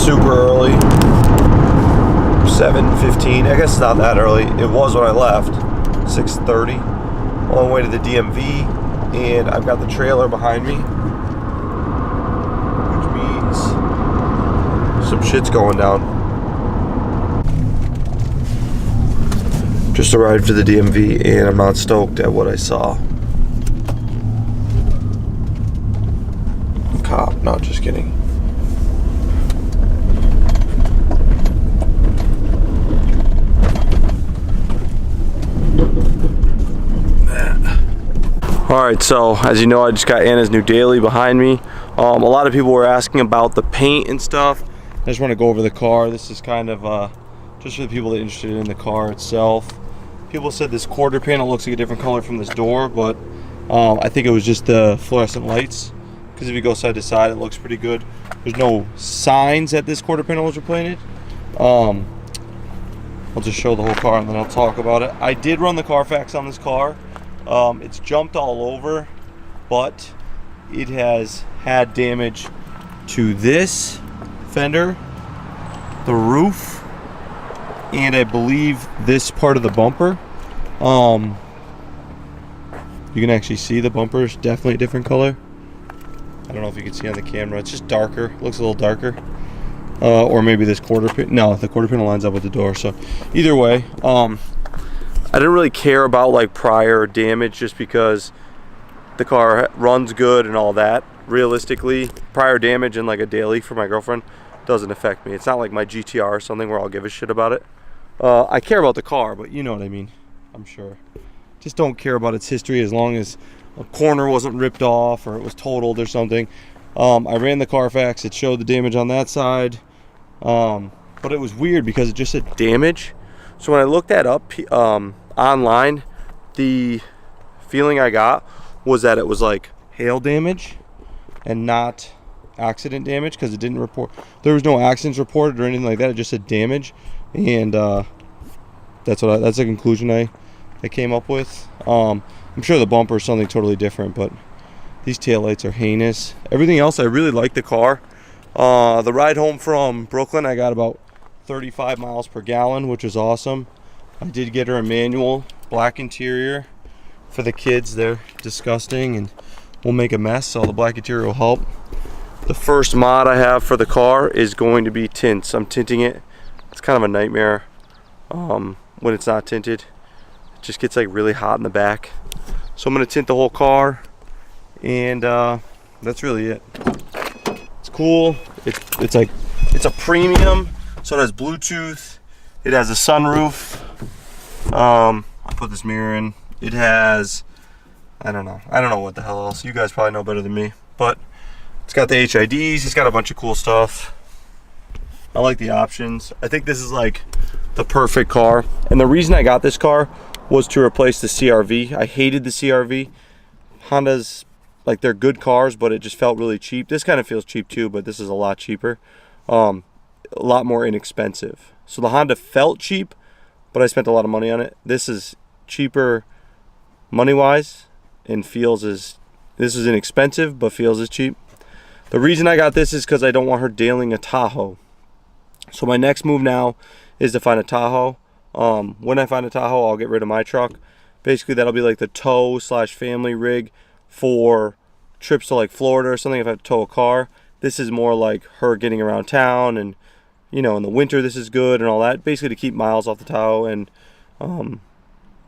super early. 7:15. I guess it's not that early. It was when I left. 6:30. On the way to the DMV, and I've got the trailer behind me, which means some shit's going down. Just arrived to the DMV, and I'm not stoked at what I saw. Cop. No, just kidding. Alright, so as you know, I just got Anna's new daily behind me. A lot of people were asking about the paint and stuff. I just want to go over the car. This is kind of just for the people that are interested in the car itself. People said this quarter panel looks like a different color from this door, but I think it was just the fluorescent lights, because if you go side to side, it looks pretty good. There's no signs that this quarter panel was repainted. I'll just show the whole car and then I'll talk about it. I did run the Carfax on this car. It's jumped all over, but it has had damage to this fender, the roof, and I believe this part of the bumper. You can actually see the bumper is definitely a different color. I don't know if you can see on the camera. It's just darker. It looks a little darker. Or maybe this quarter pin. No, the quarter panel lines up with the door. So either way, I didn't really care about like prior damage, just because the car runs good and all that. Realistically, prior damage in like a daily for my girlfriend doesn't affect me. It's not like my GTR or something where I'll give a shit about it. I care about the car, but you know what I mean, I'm sure. Just don't care about its history as long as a corner wasn't ripped off or it was totaled or something. I ran the Carfax. It showed the damage on that side, but it was weird because it just said damage. So when I looked that up online, the feeling I got was that it was like hail damage and not accident damage, because it didn't report. There was no accidents reported or anything like that. It just said damage, and that's the conclusion I came up with. I'm sure the bumper is something totally different, but these taillights are heinous. Everything else, I really like the car. The ride home from Brooklyn, I got about 35 miles per gallon, which was awesome. I did get her a manual black interior for the kids. They're disgusting and will make a mess, so the black interior will help. The first mod I have for the car is going to be tints. I'm tinting it. It's kind of a nightmare when it's not tinted. It just gets like really hot in the back. So I'm going to tint the whole car, and that's really it. It's cool. It's a premium, so it has Bluetooth. It has a sunroof. I put this mirror in. It has, I don't know what the hell else. You guys probably know better than me, but it's got the HIDs. It's got a bunch of cool stuff. I like the options. I think this is like the perfect car. And the reason I got this car was to replace the CR-V. I hated the CR-V. Honda's, like, they're good cars, but it just felt really cheap. This kind of feels cheap too, but this is a lot cheaper. A lot more inexpensive. So the Honda felt cheap, but I spent a lot of money on it. This is cheaper money-wise and feels as, this is inexpensive, but feels as cheap. The reason I got this is because I don't want her dailing a Tahoe. So my next move now is to find a Tahoe. When I find a Tahoe, I'll get rid of my truck. Basically, that'll be like the tow / family rig for trips to like Florida or something if I have to tow a car. This is more like her getting around town, and you know, in the winter this is good and all that. Basically to keep miles off the Tahoe, and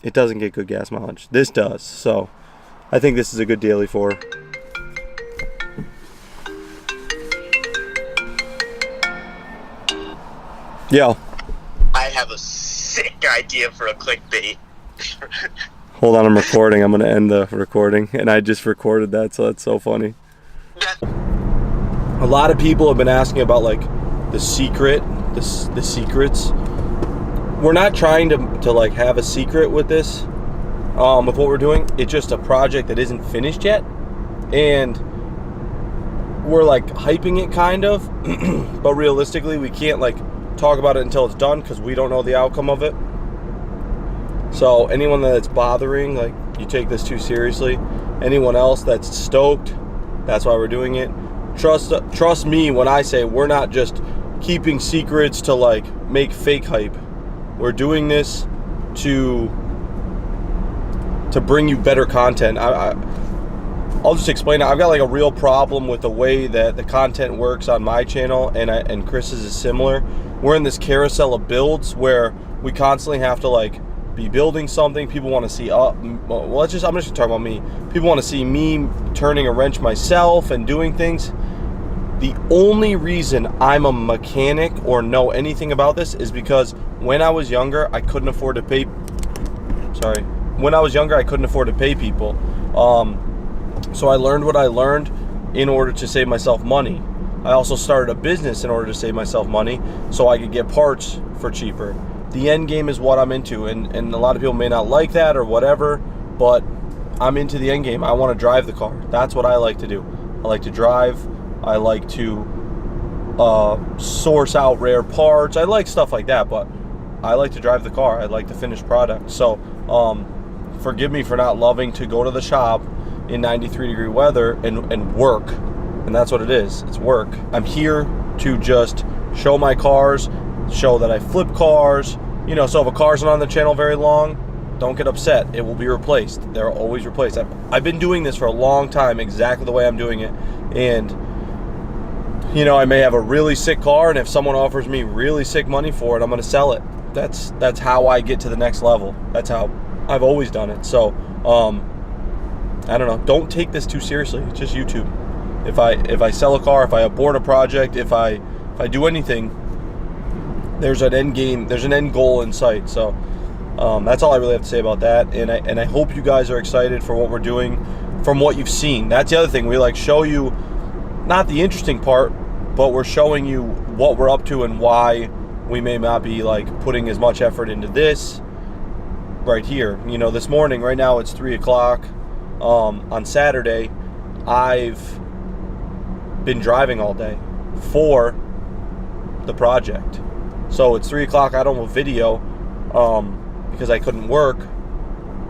it doesn't get good gas mileage. This does. So I think this is a good daily for her. Yo. I have a sick idea for a clickbait. Hold on, I'm recording. I'm going to end the recording. And I just recorded that, so that's so funny. A lot of people have been asking about like the secret, the secrets. We're not trying to like have a secret with this, with what we're doing. It's just a project that isn't finished yet. And we're like hyping it kind of, but realistically we can't like talk about it until it's done because we don't know the outcome of it. So anyone that's bothering, like, you take this too seriously. Anyone else that's stoked, that's why we're doing it. Trust me when I say we're not just keeping secrets to like make fake hype. We're doing this to bring you better content. I'll just explain it. I've got like a real problem with the way that the content works on my channel, and Chris's is similar. We're in this carousel of builds where we constantly have to like be building something. People want to see I'm just gonna talk about me. People want to see me turning a wrench myself and doing things. The only reason I'm a mechanic or know anything about this is because when I was younger, I couldn't afford to pay. When I was younger, I couldn't afford to pay people. So I learned what I learned in order to save myself money. I also started a business in order to save myself money so I could get parts for cheaper. The end game is what I'm into, and a lot of people may not like that or whatever, but I'm into the end game. I want to drive the car. That's what I like to do. I like to drive. I like to source out rare parts. I like stuff like that, but I like to drive the car. I like the finished product. So forgive me for not loving to go to the shop in 93-degree weather and work. And that's what it is. It's work. I'm here to just show my cars, show that I flip cars. You know, so if a car's not on the channel very long, don't get upset. It will be replaced. They're always replaced. I've been doing this for a long time, exactly the way I'm doing it. And, you know, I may have a really sick car, and if someone offers me really sick money for it, I'm going to sell it. That's how I get to the next level. That's how I've always done it. So, I don't know. Don't take this too seriously. It's just YouTube. If I sell a car, if I abort a project, if I do anything, there's an end game. There's an end goal in sight. So that's all I really have to say about that. And I hope you guys are excited for what we're doing, from what you've seen. That's the other thing. We like show you not the interesting part, but we're showing you what we're up to and why we may not be like putting as much effort into this right here. You know, this morning, right now it's 3 o'clock. On Saturday, I've been driving all day for the project. So it's 3 o'clock. I don't have a video because I couldn't work,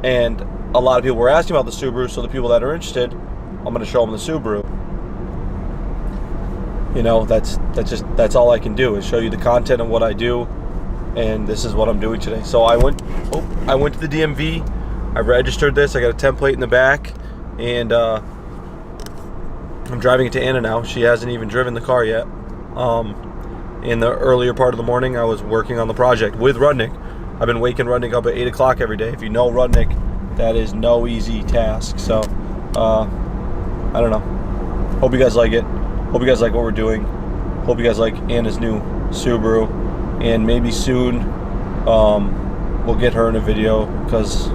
and a lot of people were asking about the Subaru. So the people that are interested, I'm going to show them the Subaru. You know, that's all I can do is show you the content of what I do, and this is what I'm doing today. So I went to the DMV. I registered this. I got a template in the back, and I'm driving it to Anna now. She hasn't even driven the car yet. In the earlier part of the morning, I was working on the project with Rudnick. I've been waking Rudnick up at 8 o'clock every day. If you know Rudnick, that is no easy task. So, I don't know. Hope you guys like it. Hope you guys like what we're doing. Hope you guys like Anna's new Subaru. And maybe soon we'll get her in a video, because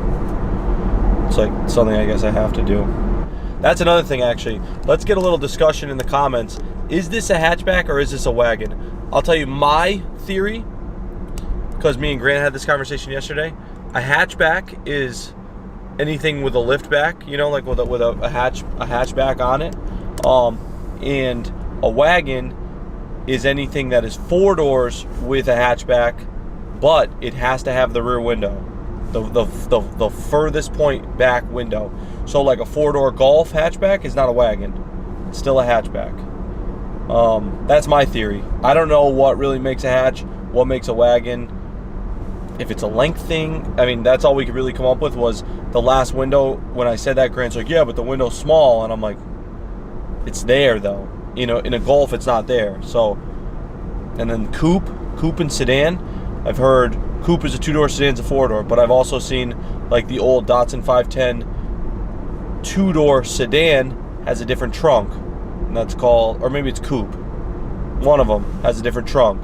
it's like something I guess I have to do. That's another thing, actually. Let's get a little discussion in the comments. Is this a hatchback or is this a wagon? I'll tell you my theory, because me and Grant had this conversation yesterday. A hatchback is anything with a lift back, you know, like with a hatchback on it. And a wagon is anything that is 4 doors with a hatchback, but it has to have the rear window, the furthest point back window. So like a 4-door Golf hatchback is not a wagon. It's still a hatchback. That's my theory. I don't know what really makes a hatch, what makes a wagon. If it's a length thing, I mean, that's all we could really come up with was the last window. When I said that, Grant's like, yeah, but the window's small. And I'm like, it's there though. You know, in a Golf, it's not there. So, and then coupe and sedan. I've heard coupe is a 2-door, sedan's a 4-door, but I've also seen like the old Datsun 510 2-door sedan has a different trunk, and that's called, or maybe it's coupe. One of them has a different trunk.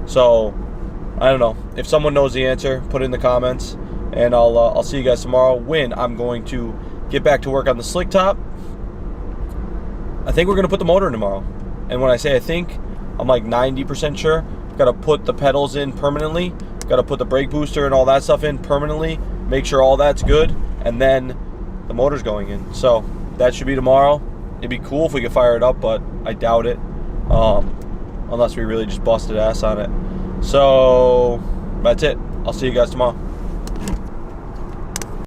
So I don't know. If someone knows the answer, put it in the comments, and I'll see you guys tomorrow when I'm going to get back to work on the slick top. I think we're gonna put the motor in tomorrow, and when I say I think, I'm like 90% sure. Got to put the pedals in permanently. Got to put the brake booster and all that stuff in permanently. Make sure all that's good, and then the motor's going in. So that should be tomorrow. It'd be cool if we could fire it up, but I doubt it, unless we really just busted ass on it. So that's it. I'll see you guys tomorrow.